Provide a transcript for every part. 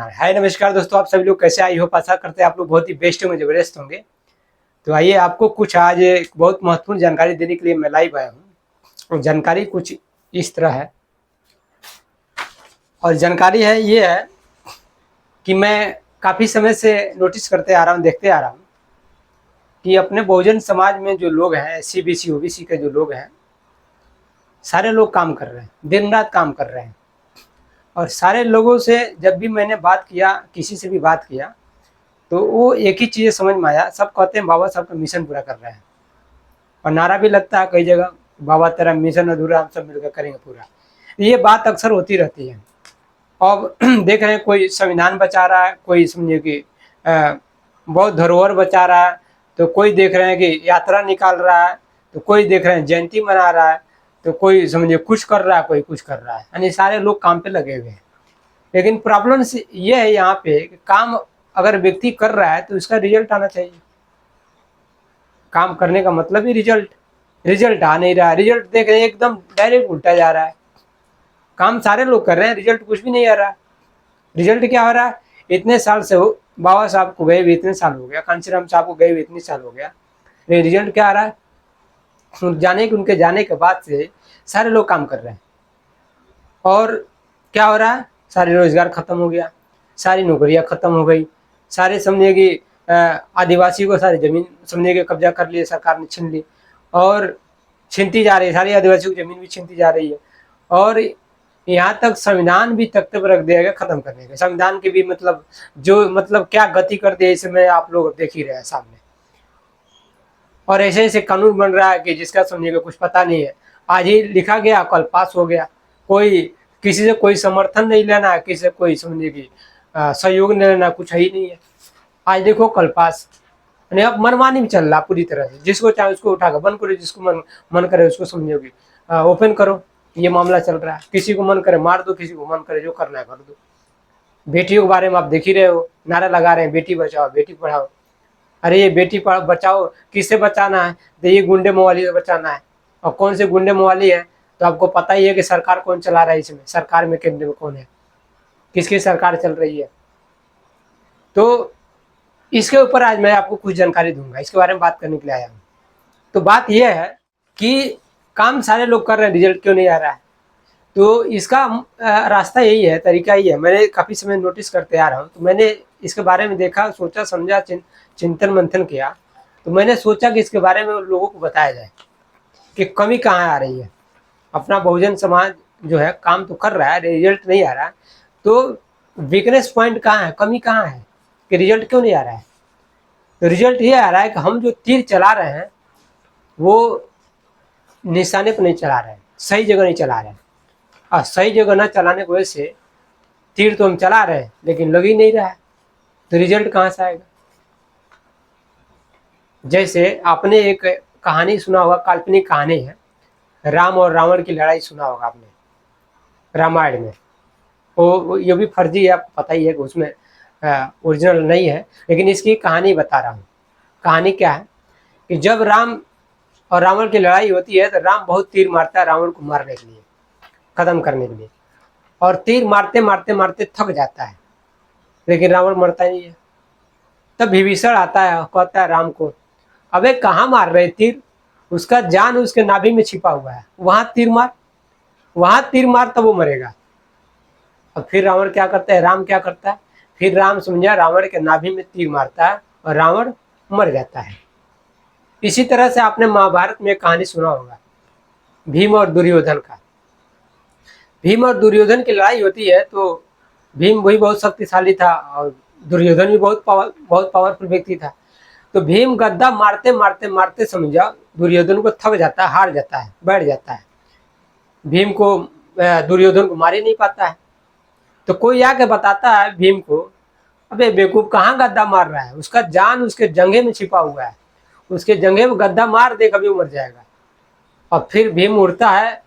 हाय नमस्कार दोस्तों, आप सभी लोग कैसे? आई होप आशा करते हैं आप लोग बहुत ही बेस्ट होंगे, जबरदस्त होंगे। तो आइए, आपको कुछ आज एक बहुत महत्वपूर्ण जानकारी देने के लिए मैं लाइव आया हूँ। जानकारी कुछ इस तरह है, और जानकारी है ये है कि मैं काफ़ी समय से नोटिस करते आ रहा हूँ, देखते आ रहा हूँ कि अपने बहुजन समाज में जो लोग हैं, एससी बीसी ओबीसी के जो लोग हैं, सारे लोग काम कर रहे हैं, दिन रात काम कर रहे हैं। और सारे लोगों से जब भी मैंने बात किया, किसी से भी बात किया, तो वो एक ही चीज़ समझ में आया, सब कहते हैं बाबा साहब का मिशन पूरा कर रहे हैं। और नारा भी लगता है कई जगह, बाबा तेरा मिशन अधूरा, हम सब मिलकर करेंगे पूरा। ये बात अक्सर होती रहती है। अब देख रहे हैं, कोई संविधान बचा रहा है, कोई समझिए कि बौद्ध धरोहर बचा रहा है, तो कोई देख रहे हैं कि यात्रा निकाल रहा है, तो कोई देख रहे हैं जयंती मना रहा है, तो कोई समझिए कुछ कर रहा है, कोई कुछ कर रहा है। यानी सारे लोग काम पे लगे हुए हैं। लेकिन प्रॉब्लम ये है यहाँ पे कि काम अगर व्यक्ति कर रहा है तो उसका रिजल्ट आना चाहिए। काम करने का मतलब ही रिजल्ट आ नहीं रहा है। रिजल्ट देख रहे हैं एकदम डायरेक्ट उल्टा जा रहा है। काम सारे लोग कर रहे हैं, रिजल्ट कुछ भी नहीं आ रहा। रिजल्ट क्या हो रहा है? इतने साल से हो, बाबा साहब को गए हुए इतने साल हो गया, कांशीराम साहब को गए हुए इतने साल हो गया, रिजल्ट क्या आ रहा है? उनके जाने के बाद से सारे लोग काम कर रहे हैं, और क्या हो रहा है? सारे रोजगार खत्म हो गया, सारी नौकरियां खत्म हो गई, सारे समझिए कि आदिवासी को सारी जमीन समझिए कि कब्जा कर लिए, सरकार ने छीन ली, और छीनती जा रही है, सारी आदिवासियों की जमीन भी छीनती जा रही है। और यहाँ तक संविधान भी तख्ते पर रख दिया गया खत्म करने का। संविधान की भी मतलब क्या गति कर दी है, इसमें आप लोग देख ही रहे हैं सामने। और ऐसे ऐसे कानून बन रहा है कि जिसका समझिएगा कुछ पता नहीं है। आज ही लिखा गया, कल पास हो गया। कोई किसी से कोई समर्थन नहीं लेना है, किसी से कोई समझिए कि सहयोग नहीं लेना, कुछ है ही नहीं है। आज देखो कल पास। यानी अब मनमानी में चल रहा पूरी तरह से। जिसको चाहे उसको उठाकर बंद करो, जिसको मन करे उसको समझोगे ओपन करो। ये मामला चल रहा है। किसी को मन करे मार दो, किसी को मन करे जो करना है कर दो। बेटियों के बारे में आप देख ही रहे हो, नारा लगा रहे हैं बेटी बचाओ बेटी पढ़ाओ। अरे ये बेटी बचाओ किससे बचाना है? तो ये गुंडे मवाली से बचाना है। और कौन से गुंडे मवाली है? तो आपको पता ही है कि सरकार कौन चला रहा है इसमें। सरकार में केंद्र में कौन है, किसकी सरकार चल रही है। तो इसके ऊपर आज मैं आपको कुछ जानकारी दूंगा, इसके बारे में बात करने के लिए आया हूँ। तो बात यह है कि काम सारे लोग कर रहे हैं, रिजल्ट क्यों नहीं आ रहा है? तो इसका रास्ता यही है, तरीका यही है। मैंने काफ़ी समय नोटिस करते आ रहा हूँ, तो मैंने इसके बारे में देखा, सोचा, समझा, चिंतन मंथन किया। तो मैंने सोचा कि इसके बारे में लोगों को बताया जाए कि कमी कहाँ आ रही है। अपना बहुजन समाज जो है काम तो कर रहा है, रिजल्ट नहीं आ रहा है, तो वीकनेस पॉइंट कहाँ है, कमी कहाँ है कि रिजल्ट क्यों नहीं आ रहा है? तो रिजल्ट ये आ रहा है कि हम जो तीर चला रहे हैं वो निशाने पर नहीं चला रहे हैं, सही जगह नहीं चला रहे हैं। और सही जगह न चलाने की वजह से तीर तो हम चला रहे हैं लेकिन लग ही नहीं रहा है, तो रिजल्ट कहाँ से आएगा? जैसे आपने एक कहानी सुना होगा, काल्पनिक कहानी है, राम और रावण की लड़ाई सुना होगा आपने रामायण में। वो ये भी फर्जी है, आपको पता ही है कि उसमें ओरिजिनल नहीं है। लेकिन इसकी कहानी बता रहा हूँ। कहानी क्या है कि जब राम और रावण की लड़ाई होती है तो राम बहुत तीर मारता है रावण को मारने के लिए, खत्म करने के लिए। और तीर मारते मारते मारते थक जाता है, लेकिन रावण मरता नहीं है। तब विभीषण आता है, कहता है राम को, अबे कहाँ मार रहे तीर? उसका जान उसके नाभि में छिपा हुआ है, वहां तीर मार, वहां तीर मार, तब वो मरेगा। अब फिर रावण क्या करता है, राम क्या करता है? फिर राम समझा रावण के नाभि में तीर मारता है और रावण मर जाता है। इसी तरह से आपने महाभारत में एक कहानी सुना होगा, भीम और दुर्योधन का। भीम और दुर्योधन की लड़ाई होती है तो भीम वही बहुत शक्तिशाली था और दुर्योधन भी बहुत पावरफुल व्यक्ति था। तो भीम गद्दा मारते मारते मारते समझा दुर्योधन को थक जाता है, हार जाता है, बैठ जाता है। भीम को दुर्योधन को मार ही नहीं पाता है। तो कोई आके बताता है भीम को, अबे बेवकूफ कहाँ गद्दा मार रहा है? उसका जान उसके जंघे में छिपा हुआ है, उसके जंघे में गद्दा मार दे, कभी मर जाएगा। और फिर भीम उड़ता है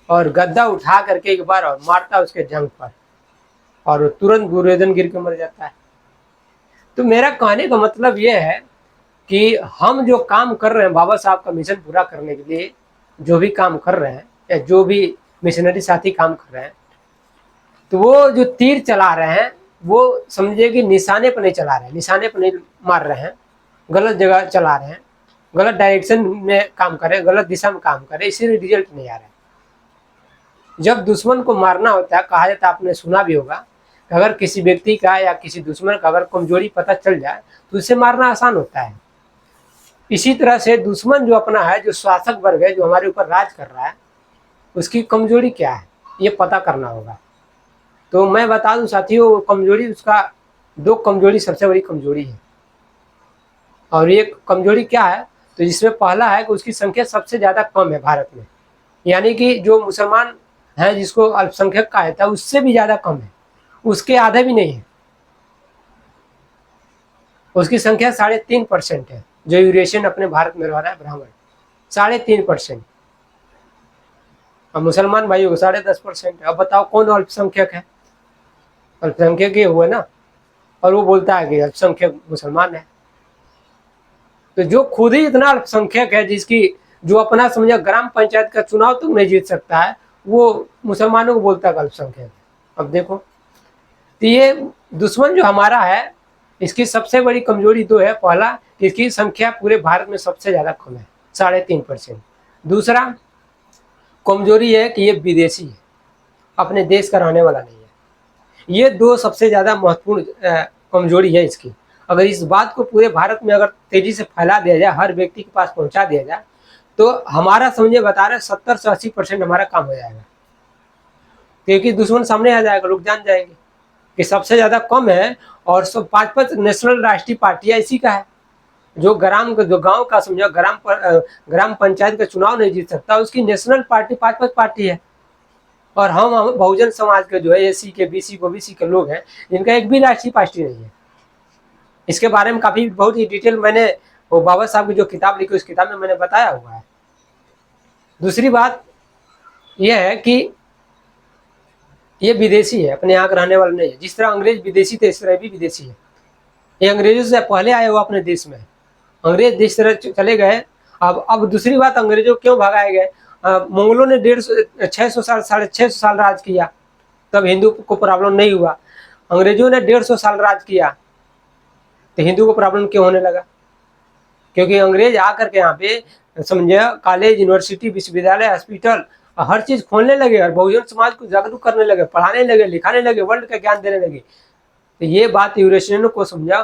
और गद्दा उठा करके एक बार और मारता है उसके जंघ पर, और तुरंत दुर्योधन गिर के मर जाता है। तो मेरा कहने का मतलब ये है कि हम जो काम कर रहे हैं बाबा साहब का मिशन पूरा करने के लिए, जो भी काम कर रहे हैं या जो भी मिशनरी साथी काम कर रहे हैं, तो वो जो तीर चला रहे हैं वो समझिए कि निशाने पर नहीं चला रहे हैं, निशाने पर नहीं मार रहे हैं, गलत जगह चला रहे हैं, गलत डायरेक्शन में काम कर रहे हैं, गलत दिशा में काम कर रहे हैं, इसीलिए रिजल्ट नहीं आ रहा है। जब दुश्मन को मारना होता है, कहा जाता है, आपने सुना भी होगा कि अगर किसी व्यक्ति का या किसी दुश्मन का अगर कमजोरी पता चल जाए तो उसे मारना आसान होता है। इसी तरह से दुश्मन जो अपना है, जो शासक वर्ग है, जो हमारे ऊपर राज कर रहा है, उसकी कमजोरी क्या है ये पता करना होगा। तो मैं बता दूं साथियों, कमजोरी उसका 2 कमजोरी सबसे बड़ी कमजोरी है। और ये कमजोरी क्या है, तो जिसमें पहला है कि उसकी संख्या सबसे ज़्यादा कम है भारत में, यानी कि जो मुसलमान हैं जिसको अल्पसंख्यक कहा जाता है उससे भी ज़्यादा कम है, उसके आधे भी नहीं है। उसकी संख्या 3.5% है। जो यूरेशियन अपने भारत में रह रहा है ब्राह्मण 3.5%, और मुसलमान भाइयों को 10.5% है। अब बताओ कौन अल्पसंख्यक है? अल्पसंख्यक ये हुआ ना, और वो बोलता है कि अल्पसंख्यक मुसलमान है। तो जो खुद ही इतना अल्पसंख्यक है, जिसकी जो अपना समझा ग्राम पंचायत का चुनाव तो नहीं जीत सकता है, वो मुसलमानों को बोलता है अल्पसंख्यक है। अब देखो, तो ये दुश्मन जो हमारा है, इसकी सबसे बड़ी कमजोरी 2 है। पहला कि इसकी संख्या पूरे भारत में सबसे ज़्यादा कम है, 3.5%। दूसरा कमजोरी है कि ये विदेशी है, अपने देश का रहने वाला नहीं है। ये 2 सबसे ज़्यादा महत्वपूर्ण कमजोरी है इसकी। अगर इस बात को पूरे भारत में अगर तेजी से फैला दिया जाए, हर व्यक्ति के पास पहुंचा दिया जाए, तो हमारा समझे बता रहे 70 से 80% हमारा काम हो जाएगा। क्योंकि दुश्मन सामने आ जाएगा, लोग जान जाएंगे कि सबसे ज़्यादा कम है। और सब 5-5 नेशनल राष्ट्रीय पार्टियां इसी का है। जो गांव का समझो ग्राम पंचायत का चुनाव नहीं जीत सकता, उसकी नेशनल पार्टी 5-5 पार्टी है। और हम बहुजन समाज के जो है एससी के, बीसी को ओबीसी के लोग हैं, जिनका एक भी राष्ट्रीय पार्टी नहीं है। इसके बारे में काफी बहुत ही डिटेल मैंने वो बाबा साहब की जो किताब लिखी उस किताब में मैंने बताया हुआ है। दूसरी बात यह है कि ये विदेशी है, अपने यहाँ का रहने वाला नहीं है। जिस तरह अंग्रेज विदेशी थे, इस तरह भी विदेशी है। ये अंग्रेजों से पहले आए हुआ अपने देश में। अंग्रेज जिस तरह चले गए, अब दूसरी बात, अंग्रेजों क्यों भगाए गए? मंगलों ने 600 साल 650 साल राज किया, तब हिंदू को प्रॉब्लम नहीं हुआ। अंग्रेजों ने 150 साल राज किया, तो हिंदू को प्रॉब्लम क्यों होने लगा? क्योंकि अंग्रेज आकर के यहाँ पे समझे कॉलेज, यूनिवर्सिटी, विश्वविद्यालय, हॉस्पिटल, हर चीज खोलने लगे और बहुजन समाज को जागरूक करने लगे, पढ़ाने लगे, लिखाने लगे, वर्ल्ड का ज्ञान देने लगे। तो ये बात यूरेशियनों को समझा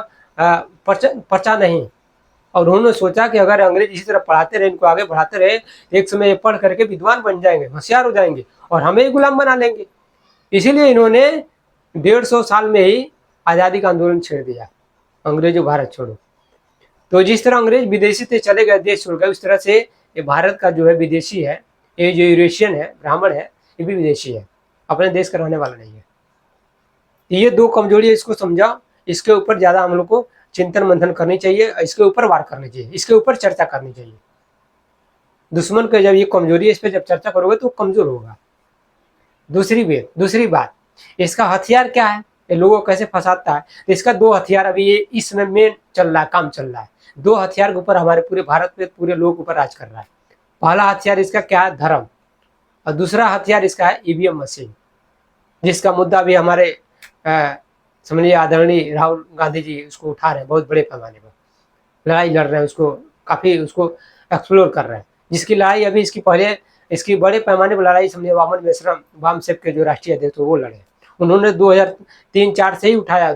पचा नहीं, और उन्होंने सोचा कि अगर अंग्रेज इसी तरह पढ़ाते रहे, इनको आगे बढ़ाते रहे, एक समय ये पढ़ करके विद्वान बन जाएंगे, होशियार हो जाएंगे और हमें ही गुलाम बना लेंगे। इसीलिए इन्होंने 150 साल में ही आज़ादी का आंदोलन छेड़ दिया, अंग्रेजों भारत छोड़ो। तो जिस तरह अंग्रेज विदेशी थे, चले गए, देश छोड़ गए, उस तरह से ये भारत का जो है विदेशी है, ये जो यूरेशियन है, ब्राह्मण है, ये भी विदेशी है, अपने देश का रहने वाला नहीं है। ये 2 कमजोरी है, इसको समझा, इसके ऊपर ज़्यादा हम लोग को चिंतन मंथन करनी चाहिए, इसके ऊपर वार करनी चाहिए, इसके ऊपर चर्चा करनी चाहिए। दुश्मन का जब ये कमजोरी है, इस पर जब चर्चा करोगे तो कमजोर होगा। दूसरी बात, इसका हथियार क्या है, ये लोगों को कैसे फंसाता है? तो इसका 2 हथियार अभी ये इस समय में चल रहा है, काम चल रहा है। 2 हथियार के ऊपर हमारे पूरे भारत में पूरे लोगों के ऊपर राज कर रहा है। पहला हथियार इसका क्या है? धर्म। और दूसरा हथियार इसका है ईवीएम मशीन, जिसका मुद्दा भी हमारे समझिए आदरणीय राहुल गांधी जी उसको उठा रहे हैं, बहुत बड़े पैमाने पर लड़ाई लड़ रहे हैं, उसको काफी उसको एक्सप्लोर कर रहे हैं। जिसकी लड़ाई अभी इसकी बड़े पैमाने पर लड़ाई समझिए वामन मेश्राम, वाम सेप के जो राष्ट्रीय अध्यक्ष वो लड़े। उन्होंने 2003-4 से ही उठाया,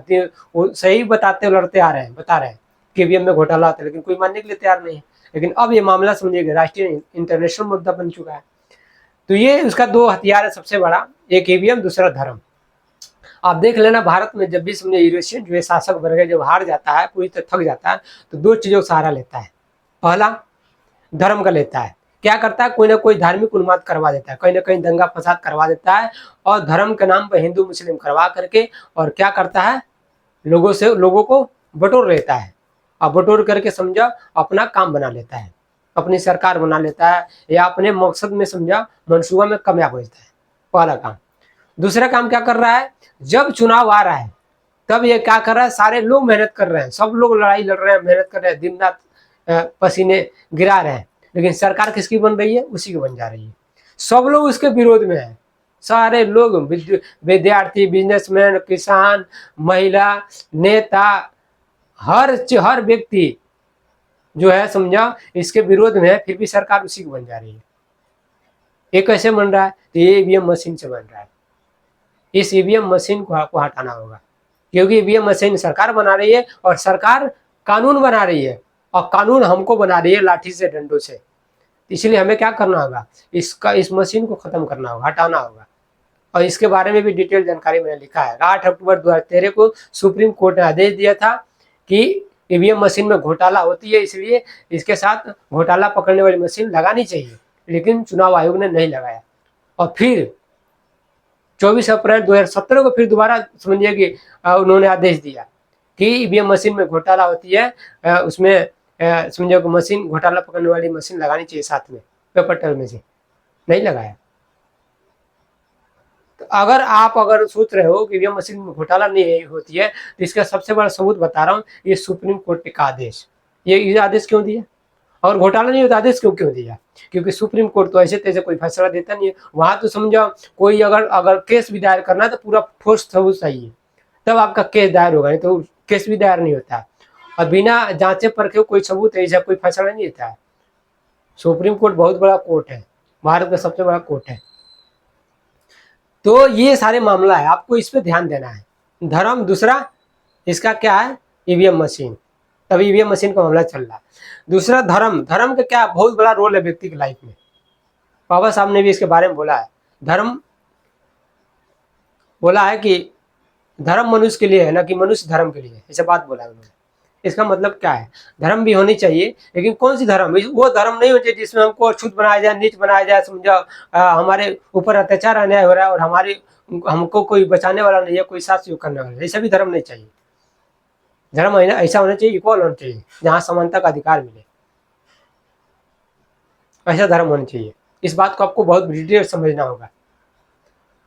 वो सही बता रहे हैं कि ईवीएम में घोटाला होता है, लेकिन कोई मानने के लिए तैयार नहीं है। लेकिन अब ये मामला समझिएगा राष्ट्रीय इंटरनेशनल मुद्दा बन चुका है। तो ये उसका 2 हथियार है सबसे बड़ा, एक ईवीएम, दूसरा धर्म। आप देख लेना, भारत में जब भी समझे यूरेशियन जो है शासक वर्ग है, जब हार जाता है, पूरी तरह थक जाता है, तो 2 चीजों का सहारा लेता है। पहला धर्म का लेता है, क्या करता है, कोई ना कोई धार्मिक उन्माद करवा देता है, कहीं ना कहीं दंगा फसाद करवा देता है, और धर्म के नाम पर हिंदू मुस्लिम करवा करके, और क्या करता है, लोगों को बटोर लेता है, और बटोर करके समझा अपना काम बना लेता है, अपनी सरकार बना लेता है, या अपने मकसद में समझा मंसूबा में कामयाब हो जाता है। पहला काम। दूसरा काम क्या कर रहा है, जब चुनाव आ रहा है तब ये क्या कर रहा है, सारे लोग मेहनत कर रहे हैं, सब लोग लड़ाई लड़ रहे हैं, मेहनत कर रहे हैं, दिन रात पसीने गिरा रहे हैं, लेकिन सरकार किसकी बन रही है? उसी की बन जा रही है। सब लोग उसके विरोध में है, सारे लोग, विद्यार्थी, बिजनेसमैन, किसान, महिला, नेता, हर व्यक्ति जो है समझा इसके विरोध में है, फिर भी सरकार उसी को बन जा रही है। ये कैसे बन रहा है? तो ये ईवीएम मशीन से बन रहा है। इस ईवीएम मशीन को आपको हटाना होगा, क्योंकि ईवीएम मशीन सरकार बना रही है और सरकार कानून बना रही है, और कानून हमको बना रही है लाठी से, डंडों से। इसलिए हमें क्या करना होगा? इस मशीन को खत्म करना होगा, हटाना होगा। और इसके बारे में भी डिटेल जानकारी मैंने लिखा है। 8 अक्टूबर 2013 को सुप्रीम कोर्ट ने आदेश दिया था कि ईवीएम मशीन में घोटाला होती है, इसलिए इसके साथ घोटाला पकड़ने वाली मशीन लगानी चाहिए, लेकिन चुनाव आयोग ने नहीं लगाया। और फिर 24 अप्रैल 2017 को फिर दोबारा समझिए कि उन्होंने आदेश दिया कि ईवीएम मशीन में घोटाला होती है, उसमें समझो कि मशीन, घोटाला पकड़ने वाली मशीन लगानी चाहिए साथ में, पेपर टेल में से नहीं लगाया। तो अगर सोच रहे हो कि ईवीएम मशीन में घोटाला नहीं होती है, तो इसका सबसे बड़ा सबूत बता रहा हूँ, ये सुप्रीम कोर्ट का आदेश। ये आदेश क्यों दिया? और घोटाला नहीं होता आदेश क्यों दिया? क्योंकि सुप्रीम कोर्ट तो ऐसे तैसे कोई फैसला देता नहीं है। वहां तो समझो कोई अगर केस भी दायर करना है तो पूरा ठोस सबूत चाहिए, तब आपका केस दायर होगा, नहीं तो केस भी दायर नहीं होता। और बिना जांचे परखे कोई सबूत ऐसा कोई फैसला नहीं देता है। सुप्रीम कोर्ट बहुत बड़ा कोर्ट है, भारत का सबसे बड़ा कोर्ट है। तो ये सारे मामला है, आपको इस पे ध्यान देना है। धर्म दूसरा, इसका क्या है? EVM machine. तभी ईवीएम मशीन का मामला चल रहा है। दूसरा धर्म का क्या बहुत बड़ा रोल है व्यक्ति की लाइफ में। बाबा साहब ने भी इसके बारे में बोला है। धर्म बोला है कि धर्म मनुष्य के लिए है, ना कि मनुष्य धर्म के लिए, ऐसा बात बोला है उन्होंने। इसका मतलब क्या है? धर्म भी होनी चाहिए, लेकिन कौन सी धर्म? वो धर्म नहीं होनी चाहिए जिसमें हमको अछूत बनाया जाए, नीच बनाया जाए, समझो हमारे ऊपर अत्याचार अन्याय हो रहा है और हमको कोई बचाने वाला नहीं है, कोई साथ सहयोग करने वाला नहीं। ऐसा भी धर्म नहीं चाहिए। धर्म ऐसा होना चाहिए, इक्वल होना चाहिए, जहाँ समानता का अधिकार मिले, ऐसा धर्म होना चाहिए। इस बात को आपको बहुत डिटेल समझना होगा।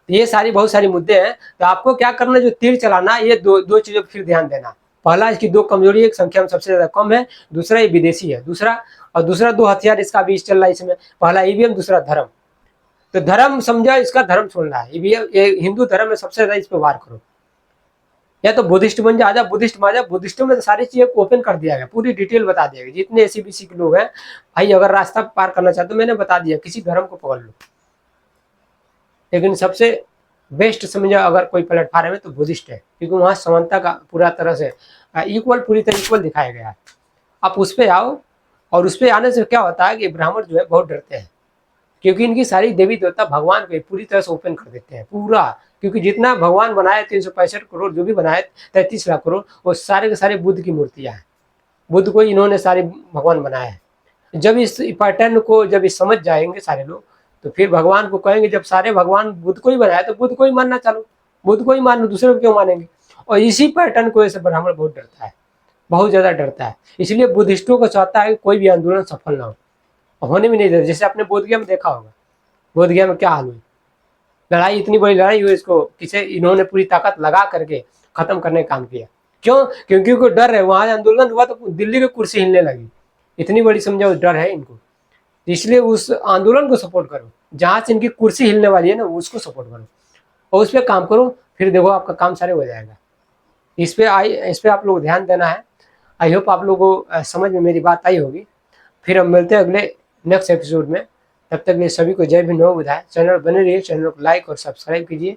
ये बहुत सारी मुद्दे हैं। तो आपको क्या करना है? जो तीर चलाना, ये दो चीजों पर फिर ध्यान देना। पहला, इसकी 2 कमजोरी, एक संख्या में सबसे ज्यादा कम है, दूसरा ये विदेशी है, दूसरा 2 हथियार इसका भी चल रहा है इसमें। पहला ईवीएम, दूसरा धर्म। तो धर्म समझा, इसका धर्म छोड़ना है। ईवीएम, ये हिंदू धर्म में सबसे ज्यादा इस पर वार करो, या तो बुद्धिस्ट बन जा, बुद्धिस्ट में आ जा। बुद्धिस्टों में तो सारी चीजें ओपन कर दिया गया, पूरी डिटेल बता दिया गया। जितने एसी बीसी के लोग हैं भाई, अगर रास्ता पार करना चाहते हो, मैंने बता दिया, किसी धर्म को पकड़ लो। लेकिन सबसे बेस्ट समझो अगर कोई प्लेटफॉर्म है तो बुद्धिस्ट है, क्योंकि वहाँ समानता का पूरा तरह से पूरी तरह इक्वल दिखाया गया है। आप उस पर आओ, और उस पर आने से क्या होता है कि ब्राह्मण जो है बहुत डरते हैं, क्योंकि इनकी सारी देवी देवता भगवान को पूरी तरह से ओपन कर देते हैं पूरा। क्योंकि जितना भगवान बनाए 365 करोड़, जो भी बनाए 33 लाख करोड़, वो सारे के सारे बुद्ध की मूर्तियां हैं। बुद्ध को इन्होंने सारे भगवान बनाए हैं। जब इस पैटर्न को समझ जाएंगे सारे लोग, तो फिर भगवान को कहेंगे, जब सारे भगवान बुद्ध को ही बनाया तो बुद्ध को ही मानना चालू, बुद्ध को ही मान लो, दूसरे को क्यों मानेंगे? और इसी पैटर्न को ऐसे ब्राह्मण बहुत डरता है, बहुत ज्यादा डरता है। इसलिए बुद्धिस्टों को चाहता है कि कोई भी आंदोलन सफल ना हो, होने भी नहीं देते। जैसे आपने बोधगया में देखा होगा, बोधगया में क्या हाल हुई, लड़ाई, इतनी बड़ी लड़ाई हुई, इसको इन्होंने पूरी ताकत लगा करके खत्म करने का काम किया। क्यों? क्योंकि उनको डर है, वहां आंदोलन हुआ तो दिल्ली की कुर्सी हिलने लगी, इतनी बड़ी समझो डर है इनको। इसलिए उस आंदोलन को सपोर्ट करो, जहां से इनकी कुर्सी हिलने वाली है ना, उसको सपोर्ट करो और उस पर काम करो, फिर देखो आपका काम सारे हो जाएगा। इस पे आप लोग ध्यान देना है। आई होप आप लोगों को समझ में मेरी बात आई होगी। फिर हम मिलते हैं अगले नेक्स्ट एपिसोड में। तब तक लिए सभी को जय भीम, नमो बुद्धाय। चैनल बने रहिए, चैनल को लाइक और सब्सक्राइब कीजिए।